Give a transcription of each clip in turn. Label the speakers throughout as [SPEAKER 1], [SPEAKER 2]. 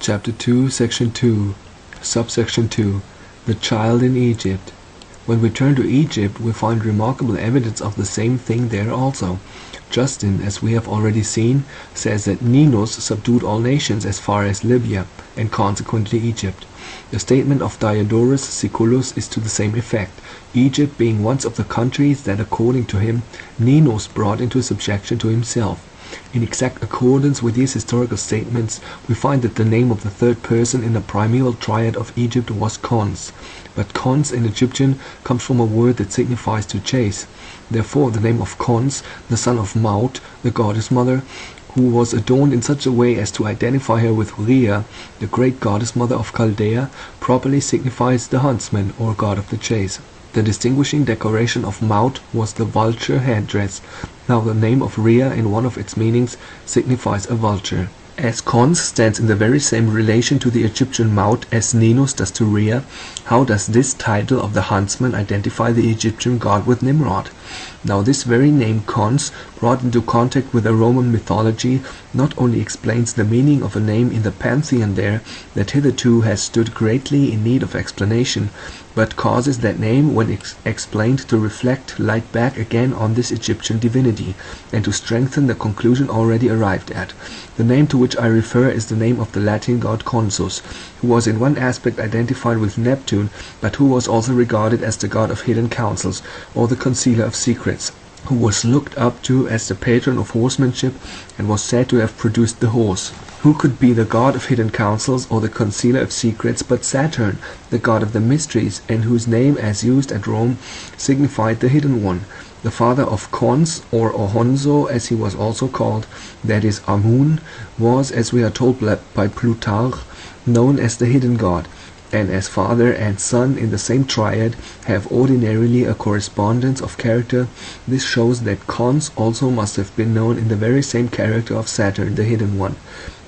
[SPEAKER 1] Chapter 2, Section 2, Subsection 2, The Child in Egypt. When we turn to Egypt, we find remarkable evidence of the same thing there also. Justin, as we have already seen, says that Ninus subdued all nations as far as Libya, and consequently Egypt. The statement of Diodorus Siculus is to the same effect, Egypt being one of the countries that, according to him, Ninus brought into subjection to himself. In exact accordance with these historical statements, we find that the name of the third person in the primeval triad of Egypt was Khons. But Khons in Egyptian comes from a word that signifies to chase. Therefore, the name of Khons, the son of Maut, the goddess mother, who was adorned in such a way as to identify her with Rhea, the great goddess mother of Chaldea, properly signifies the huntsman, or god of the chase. The distinguishing decoration of Maut was the vulture headdress. Now the name of Rhea in one of its meanings signifies a vulture. As Khons stands in the very same relation to the Egyptian Maut as Ninus does to Rhea, how does this title of the huntsman identify the Egyptian god with Nimrod? Now this very name Khons, brought into contact with the Roman mythology, not only explains the meaning of a name in the pantheon there that hitherto has stood greatly in need of explanation, but causes that name, when explained, to reflect light back again on this Egyptian divinity, and to strengthen the conclusion already arrived at. The name to which I refer is the name of the Latin god Consus, who was in one aspect identified with Neptune, but who was also regarded as the god of hidden counsels, or the concealer of secrets, who was looked up to as the patron of horsemanship, and was said to have produced the horse. Who could be the god of hidden counsels or the concealer of secrets but Saturn, the god of the mysteries, and whose name, as used at Rome, signified the hidden one? The father of Khons, or Ohonzo as he was also called, that is Amun, was, as we are told by Plutarch, known as the hidden god, and as father and son in the same triad have ordinarily a correspondence of character, this shows that Khons also must have been known in the very same character of Saturn, the hidden one.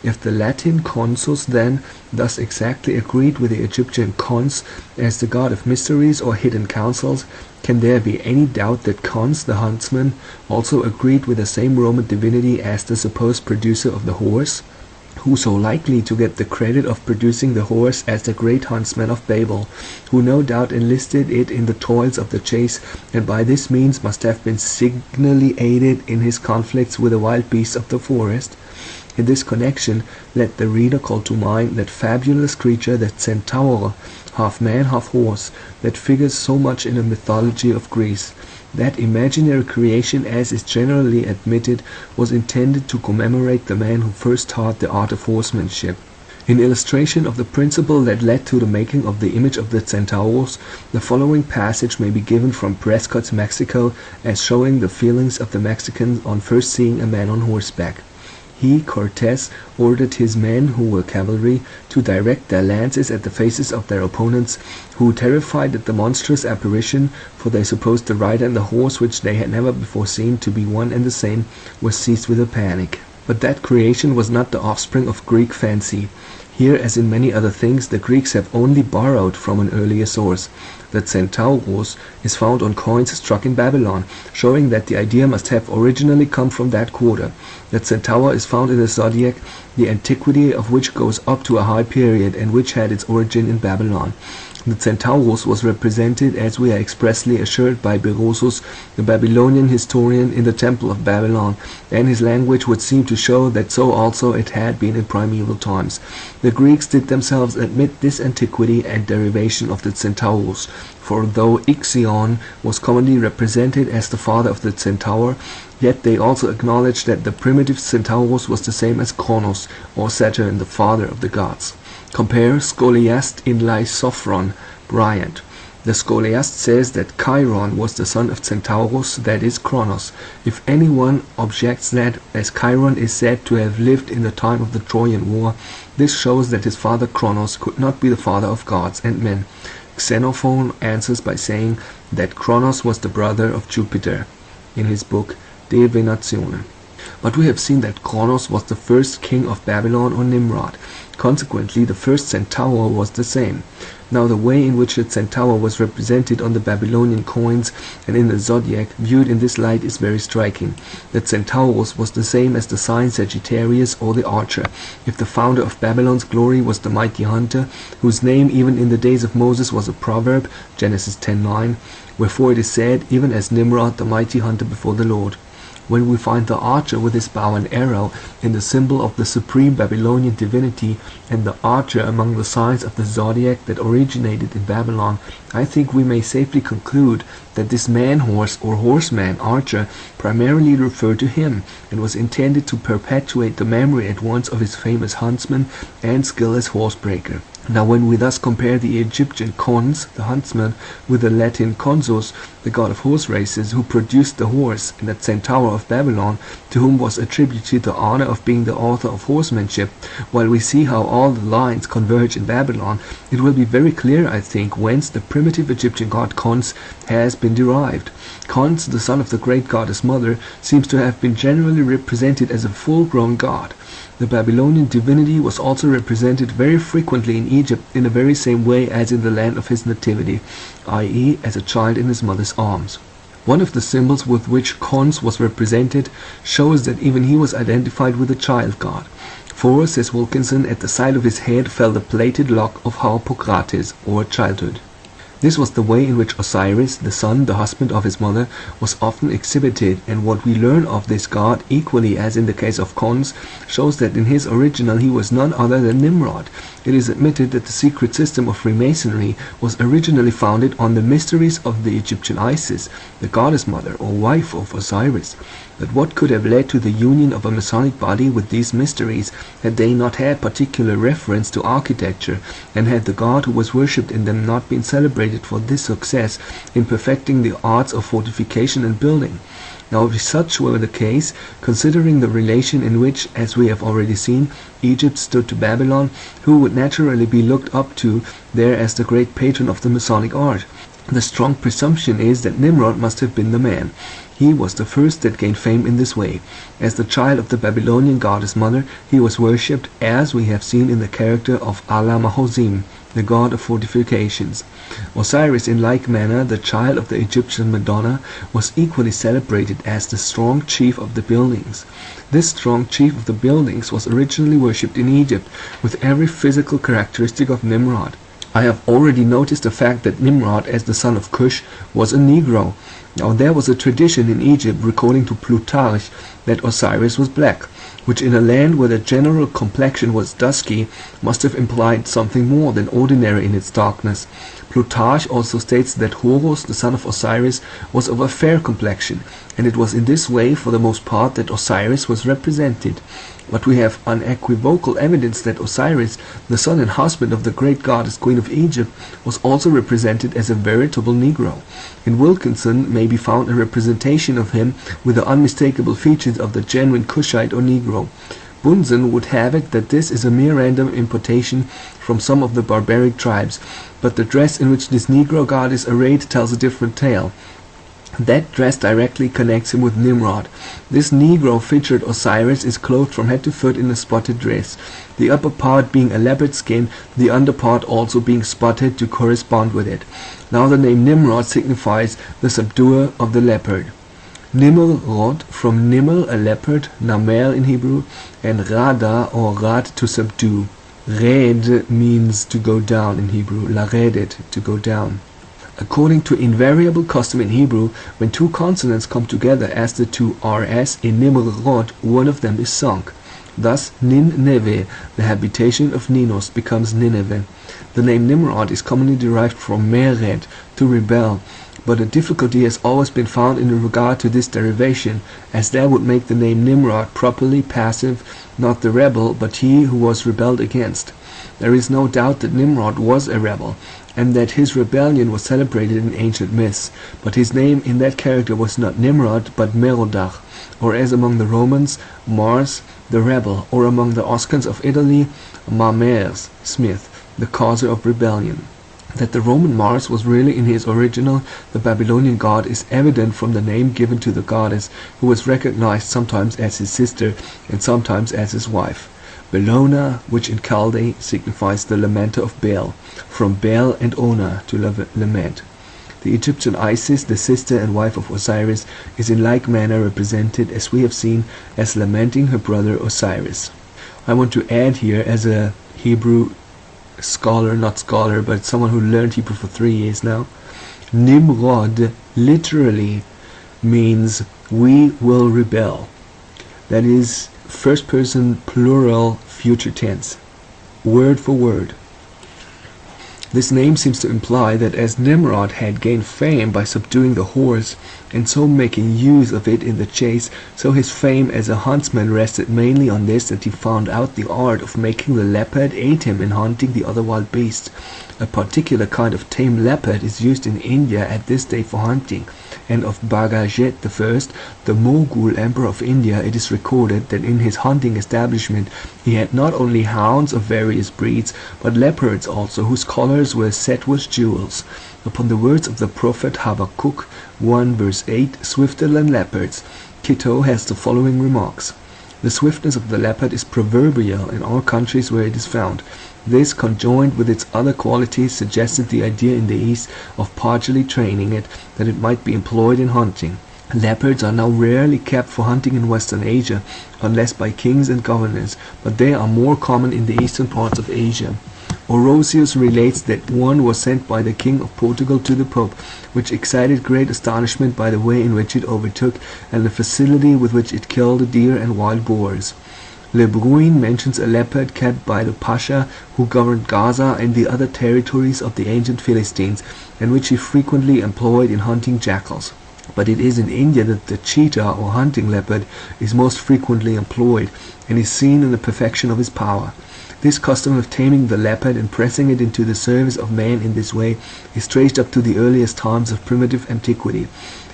[SPEAKER 1] If the Latin Consus then thus exactly agreed with the Egyptian Khons as the god of mysteries or hidden counsels, can there be any doubt that Khons, the huntsman, also agreed with the same Roman divinity as the supposed producer of the horse? Who so likely to get the credit of producing the horse as the great huntsman of Babel, who no doubt enlisted it in the toils of the chase, and by this means must have been signally aided in his conflicts with the wild beasts of the forest? In this connection, let the reader call to mind that fabulous creature, that centaur, half man, half horse, that figures so much in the mythology of Greece. That imaginary creation, as is generally admitted, was intended to commemorate the man who first taught the art of horsemanship. In illustration of the principle that led to the making of the image of the centaurs, the following passage may be given from Prescott's Mexico as showing the feelings of the Mexicans on first seeing a man on horseback. He, Cortes, ordered his men, who were cavalry, to direct their lances at the faces of their opponents, who, terrified at the monstrous apparition, for they supposed the rider and the horse, which they had never before seen, to be one and the same, were seized with a panic. But that creation was not the offspring of Greek fancy. Here, as in many other things, the Greeks have only borrowed from an earlier source. The Centaurus is found on coins struck in Babylon, showing that the idea must have originally come from that quarter. The Centaur is found in the zodiac, the antiquity of which goes up to a high period, and which had its origin in Babylon. The Centaurus was represented, as we are expressly assured by Berosus, the Babylonian historian, in the Temple of Babylon, and his language would seem to show that so also it had been in primeval times. The Greeks did themselves admit this antiquity and derivation of the Centaurus, for though Ixion was commonly represented as the father of the Centaur, yet they also acknowledged that the primitive Centaurus was the same as Kronos, or Saturn, the father of the gods. Compare Scholiast in Lysophron, Bryant. The Scholiast says that Chiron was the son of Centaurus, that is, Kronos. If anyone objects that, as Chiron is said to have lived in the time of the Trojan War, this shows that his father Kronos could not be the father of gods and men. Xenophon answers by saying that Kronos was the brother of Jupiter, in his book De Venatione. But we have seen that Kronos was the first king of Babylon, or Nimrod. Consequently, the first centaur was the same. Now the way in which the centaur was represented on the Babylonian coins and in the zodiac, viewed in this light, is very striking. The centaurus was the same as the sign Sagittarius or the archer. If the founder of Babylon's glory was the mighty hunter, whose name even in the days of Moses was a proverb, Genesis 10:9, wherefore it is said, even as Nimrod the mighty hunter before the Lord. When we find the archer with his bow and arrow in the symbol of the supreme Babylonian divinity, and the archer among the signs of the zodiac that originated in Babylon, I think we may safely conclude that this man-horse or horseman archer primarily referred to him, and was intended to perpetuate the memory at once of his famous huntsman and skill as horsebreaker. Now when we thus compare the Egyptian cons, the huntsman, with the Latin consus, the god of horse races, who produced the horse, and the centaur of Babylon, to whom was attributed the honor of being the author of horsemanship, while we see how all the lines converge in Babylon, it will be very clear, I think, whence the primitive Egyptian god Khons has been derived. Khons, the son of the great goddess mother, seems to have been generally represented as a full-grown god. The Babylonian divinity was also represented very frequently in Egypt in the very same way as in the land of his nativity, i.e. as a child in his mother's arms. One of the symbols with which Khons was represented shows that even he was identified with the child god. For, says Wilkinson, at the side of his head fell the plaited lock of Harpocrates, or childhood. This was the way in which Osiris, the son, the husband of his mother, was often exhibited, and what we learn of this god, equally as in the case of Khons, shows that in his original he was none other than Nimrod. It is admitted that the secret system of Freemasonry was originally founded on the mysteries of the Egyptian Isis, the goddess mother or wife of Osiris. But what could have led to the union of a Masonic body with these mysteries had they not had particular reference to architecture, and had the god who was worshipped in them not been celebrated for this success in perfecting the arts of fortification and building? Now, if such were the case, considering the relation in which, as we have already seen, Egypt stood to Babylon, who would naturally be looked up to there as the great patron of the Masonic art? The strong presumption is that Nimrod must have been the man. He was the first that gained fame in this way. As the child of the Babylonian goddess mother, he was worshipped, as we have seen, in the character of Ala-Mahozim, the god of fortifications. Osiris, in like manner, the child of the Egyptian Madonna, was equally celebrated as the strong chief of the buildings. This strong chief of the buildings was originally worshipped in Egypt, with every physical characteristic of Nimrod. I have already noticed the fact that Nimrod, as the son of Cush, was a Negro. Now there was a tradition in Egypt recording to Plutarch that Osiris was black, which in a land where the general complexion was dusky must have implied something more than ordinary in its darkness. Plutarch also states that Horus, the son of Osiris, was of a fair complexion, and it was in this way for the most part that Osiris was represented. But we have unequivocal evidence that Osiris, the son and husband of the great goddess Queen of Egypt, was also represented as a veritable Negro. In Wilkinson may be found a representation of him with the unmistakable features of the genuine Cushite or Negro. Bunsen would have it that this is a mere random importation from some of the barbaric tribes, but the dress in which this Negro god is arrayed tells a different tale. That dress directly connects him with Nimrod. This Negro-featured Osiris is clothed from head to foot in a spotted dress, the upper part being a leopard skin, the under part also being spotted to correspond with it. Now the name Nimrod signifies the subduer of the leopard. Nimrod, from Nimel, a leopard, Namel in Hebrew, and Rada or Rad, to subdue. Red means to go down in Hebrew, Laredet, to go down. According to invariable custom in Hebrew, when two consonants come together as the two rs in Nimrod, one of them is sunk. Thus, Nineveh, the habitation of Ninos, becomes Nineveh. The name Nimrod is commonly derived from Mered, to rebel, but a difficulty has always been found in regard to this derivation, as that would make the name Nimrod properly passive, not the rebel, but he who was rebelled against. There is no doubt that Nimrod was a rebel, and that his rebellion was celebrated in ancient myths, but his name in that character was not Nimrod, but Merodach, or as among the Romans, Mars, the rebel, or among the Oscans of Italy, Mamers, smith, the causer of rebellion. That the Roman Mars was really in his original the Babylonian god is evident from the name given to the goddess, who was recognized sometimes as his sister and sometimes as his wife. Bellona, which in Chaldee signifies the lamenter of Baal, from Baal and Ona, to lament. The Egyptian Isis, the sister and wife of Osiris, is in like manner represented, as we have seen, as lamenting her brother Osiris. I want to add here, as a Hebrew scholar, not scholar, but someone who learned Hebrew for 3 years now, Nimrod literally means we will rebel. That is first person plural future tense, word for word. This name seems to imply that as Nimrod had gained fame by subduing the horse and so making use of it in the chase, so his fame as a huntsman rested mainly on this, that he found out the art of making the leopard aid him in hunting the other wild beasts. A particular kind of tame leopard is used in India at this day for hunting, and of Bagajet I, the Mughal emperor of India, it is recorded that in his hunting establishment he had not only hounds of various breeds, but leopards also, whose collars were set with jewels. Upon the words of the prophet Habakkuk 1 verse 8, swifter than leopards, Kitto has the following remarks. The swiftness of the leopard is proverbial in all countries where it is found. This, conjoined with its other qualities, suggested the idea in the East of partially training it, that it might be employed in hunting. Leopards are now rarely kept for hunting in Western Asia, unless by kings and governors, but they are more common in the eastern parts of Asia. Orosius relates that one was sent by the King of Portugal to the Pope, which excited great astonishment by the way in which it overtook, and the facility with which it killed deer and wild boars. Le Bruyne mentions a leopard kept by the Pasha who governed Gaza and the other territories of the ancient Philistines, and which he frequently employed in hunting jackals. But it is in India that the cheetah or hunting leopard is most frequently employed, and is seen in the perfection of his power. This custom of taming the leopard and pressing it into the service of man in this way is traced up to the earliest times of primitive antiquity.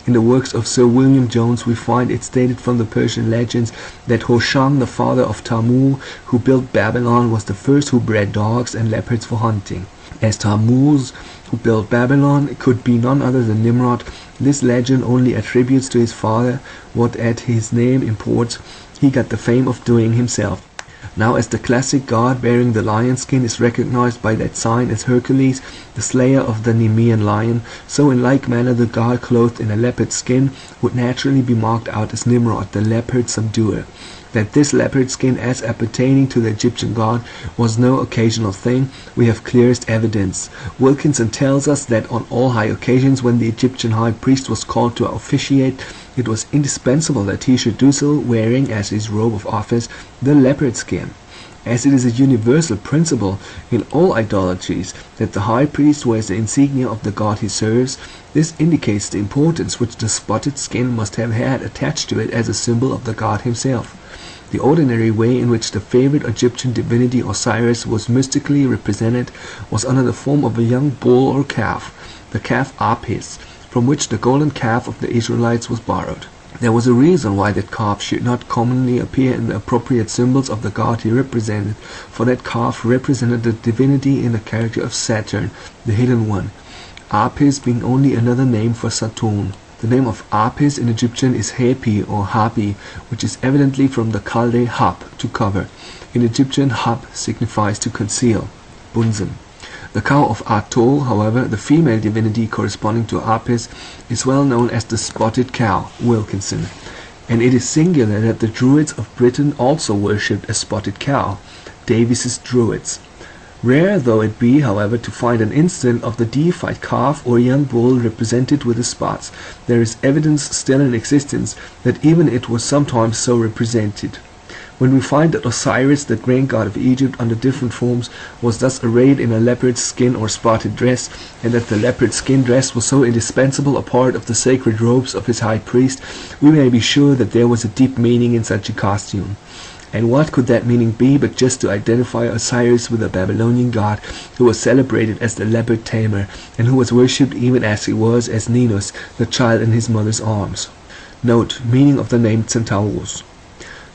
[SPEAKER 1] In the works of Sir William Jones we find it stated from the Persian legends that Hoshang, the father of Tammuz, who built Babylon, was the first who bred dogs and leopards for hunting. As Tammuz, who built Babylon, could be none other than Nimrod, this legend only attributes to his father what at his name imports he got the fame of doing himself. Now as the classic god bearing the lion skin is recognized by that sign as Hercules, the slayer of the Nemean lion, so in like manner the god clothed in a leopard skin would naturally be marked out as Nimrod, the leopard subduer. That this leopard skin, as appertaining to the Egyptian god, was no occasional thing, we have clearest evidence. Wilkinson tells us that on all high occasions when the Egyptian high priest was called to officiate, it was indispensable that he should do so wearing, as his robe of office, the leopard skin. As it is a universal principle in all idolatries that the high priest wears the insignia of the god he serves, this indicates the importance which the spotted skin must have had attached to it as a symbol of the god himself. The ordinary way in which the favorite Egyptian divinity Osiris was mystically represented was under the form of a young bull or calf, the calf Apis, from which the golden calf of the Israelites was borrowed. There was a reason why that calf should not commonly appear in the appropriate symbols of the god he represented, for that calf represented the divinity in the character of Saturn, the hidden one, Apis being only another name for Saturn. The name of Apis in Egyptian is Hapi or Hapi, which is evidently from the Chaldee hap, to cover. In Egyptian, hap signifies to conceal, bunzen. The cow of Atol, however, the female divinity corresponding to Apis, is well known as the spotted cow, Wilkinson. And it is singular that the Druids of Britain also worshipped a spotted cow, Davies's Druids. Rare though it be, however, to find an instance of the deified calf or young bull represented with the spots, there is evidence still in existence that even it was sometimes so represented. When we find that Osiris, the great god of Egypt under different forms, was thus arrayed in a leopard's skin or spotted dress, and that the leopard skin dress was so indispensable a part of the sacred robes of his high priest, we may be sure that there was a deep meaning in such a costume. And what could that meaning be but just to identify Osiris with the Babylonian god who was celebrated as the leopard tamer, and who was worshipped even as he was as Ninus, the child in his mother's arms. Note, meaning of the name Centaurus.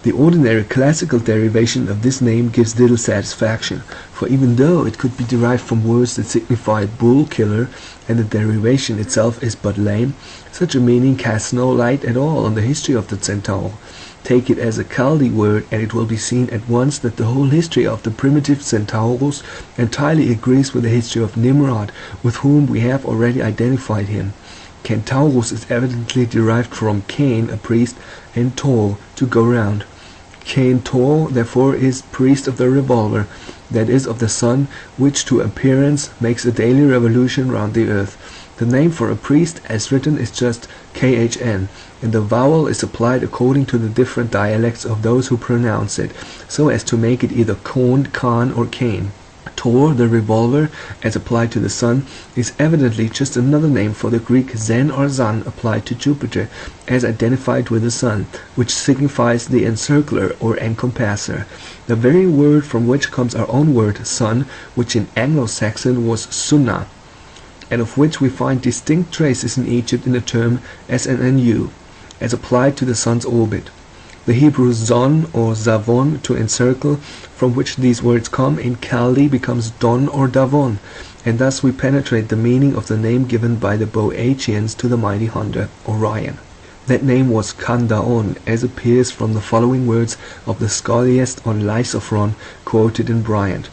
[SPEAKER 1] The ordinary classical derivation of this name gives little satisfaction, for even though it could be derived from words that signify bull killer, and the derivation itself is but lame, such a meaning casts no light at all on the history of the centaur. Take it as a Chaldee word, and it will be seen at once that the whole history of the primitive Centaurus entirely agrees with the history of Nimrod, with whom we have already identified him. Centaurus is evidently derived from Cain, a priest, and Tor, to go round. Cain Tor, therefore, is priest of the revolver, that is, of the sun, which to appearance makes a daily revolution round the earth. The name for a priest, as written, is just KHN, and the vowel is applied according to the different dialects of those who pronounce it, so as to make it either Kon, Khan, or Cain. Tor, the revolver, as applied to the sun, is evidently just another name for the Greek Zen or Zan applied to Jupiter, as identified with the sun, which signifies the encircler or encompasser. The very word from which comes our own word sun, which in Anglo-Saxon was sunnah, and of which we find distinct traces in Egypt in the term SNNU, as applied to the sun's orbit. The Hebrew zon or zavon, to encircle, from which these words come, in Chaldee becomes don or davon, and thus we penetrate the meaning of the name given by the Boeotians to the mighty hunter Orion. That name was Kandaon, as appears from the following words of the scholiast on Lysophron, quoted in Bryant.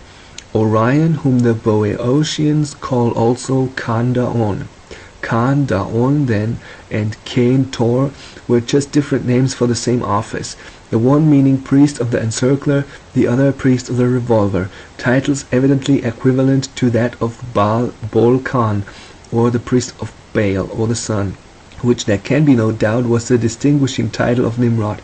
[SPEAKER 1] Orion, whom the Boeotians call also Kandaon. Kandaon, then, and Cain Tor were just different names for the same office, the one meaning priest of the encircler, the other priest of the revolver, titles evidently equivalent to that of Baal Khan, or the priest of Baal, or the sun, which there can be no doubt was the distinguishing title of Nimrod.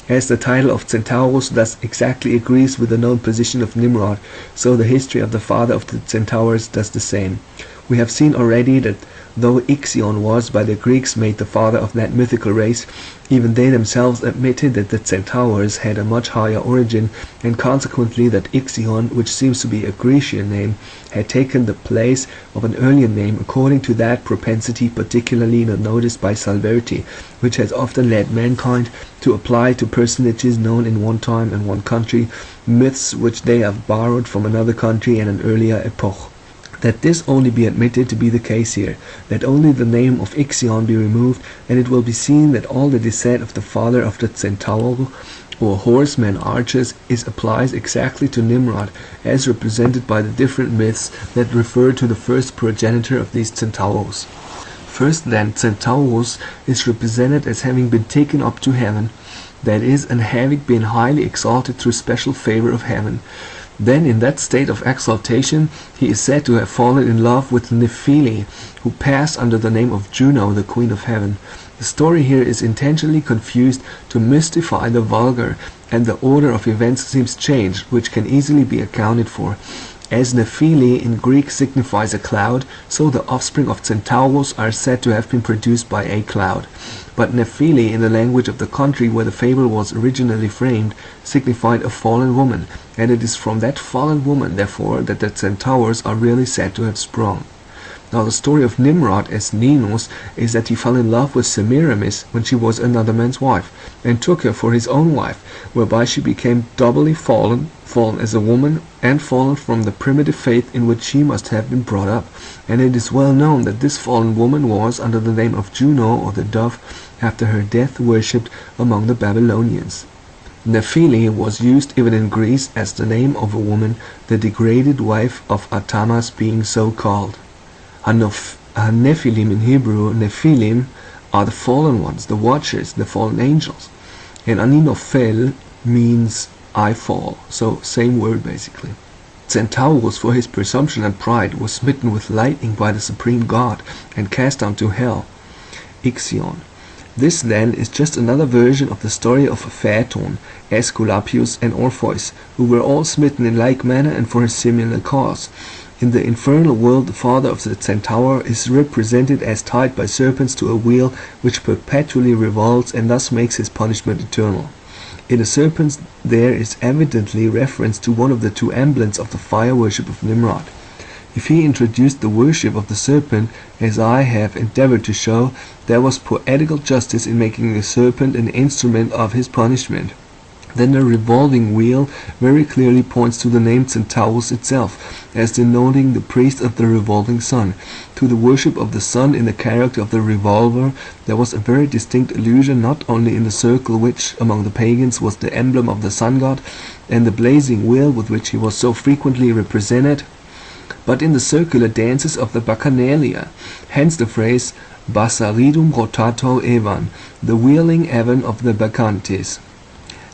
[SPEAKER 1] As the title of Centaurus thus exactly agrees with the known position of Nimrod, so the history of the father of the Centaurs does the same. We have seen already that though Ixion was by the Greeks made the father of that mythical race, even they themselves admitted that the Centaurs had a much higher origin, and consequently that Ixion, which seems to be a Grecian name, had taken the place of an earlier name according to that propensity particularly noticed by Salverti, which has often led mankind to apply to personages known in one time and one country myths which they have borrowed from another country and an earlier epoch. That this only be admitted to be the case here, that only the name of Ixion be removed, and it will be seen that all that is said of the father of the Centaur, or horsemen archers, applies exactly to Nimrod, as represented by the different myths that refer to the first progenitor of these Centaurs. First then, Centaurus is represented as having been taken up to heaven, that is, and having been highly exalted through special favor of heaven. Then in that state of exaltation he is said to have fallen in love with Nephili, who passed under the name of Juno, the Queen of Heaven. The story here is intentionally confused to mystify the vulgar, and the order of events seems changed, which can easily be accounted for. As Nephili in Greek signifies a cloud, so the offspring of Centaurus are said to have been produced by a cloud. But Nephili, in the language of the country where the fable was originally framed, signified a fallen woman, and it is from that fallen woman, therefore, that the Centaurs are really said to have sprung. Now the story of Nimrod as Ninus is that he fell in love with Semiramis when she was another man's wife, and took her for his own wife, whereby she became doubly fallen as a woman, and fallen from the primitive faith in which she must have been brought up. And it is well known that this fallen woman was, under the name of Juno, or the dove, after her death worshipped among the Babylonians. Nephili was used even in Greece as the name of a woman, the degraded wife of Atamas being so called. Nephilim in Hebrew, Nephilim, are the fallen ones, the watchers, the fallen angels. And Aninophel means I fall, so same word basically. Centaurus, for his presumption and pride, was smitten with lightning by the supreme god and cast down to hell. Ixion. This then is just another version of the story of Phaeton, Aesculapius and Orpheus, who were all smitten in like manner and for a similar cause. In the infernal world the father of the Centaur is represented as tied by serpents to a wheel which perpetually revolves, and thus makes his punishment eternal. In the serpents there is evidently reference to one of the two emblems of the fire worship of Nimrod. If he introduced the worship of the serpent, as I have endeavored to show, there was poetical justice in making the serpent an instrument of his punishment. Then the revolving wheel very clearly points to the name Centaurus itself, as denoting the priest of the revolving sun. To the worship of the sun in the character of the revolver there was a very distinct allusion, not only in the circle which, among the pagans, was the emblem of the sun god, and the blazing wheel with which he was so frequently represented, but in the circular dances of the Bacchanalia. Hence the phrase Bassaridum rotator evan, the wheeling heaven of the Bacchantes.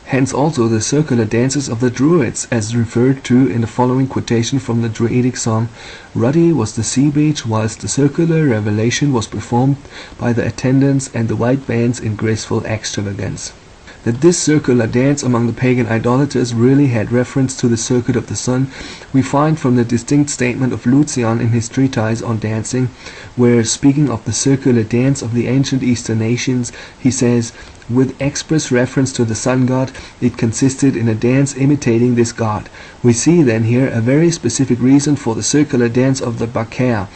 [SPEAKER 1] Hence also the circular dances of the Druids, as referred to in the following quotation from the Druidic song: "Ruddy was the sea beach, whilst the circular revelation was performed by the attendants and the white bands in graceful extravagance." That this circular dance among the pagan idolaters really had reference to the circuit of the sun, we find from the distinct statement of Lucian in his treatise on dancing, where, speaking of the circular dance of the ancient Eastern nations, he says, "With express reference to the sun god, it consisted in a dance imitating this god." We see then here a very specific reason for the circular dance of the Bacchae,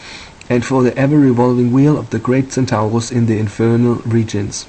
[SPEAKER 1] and for the ever-revolving wheel of the great Centaurus in the infernal regions.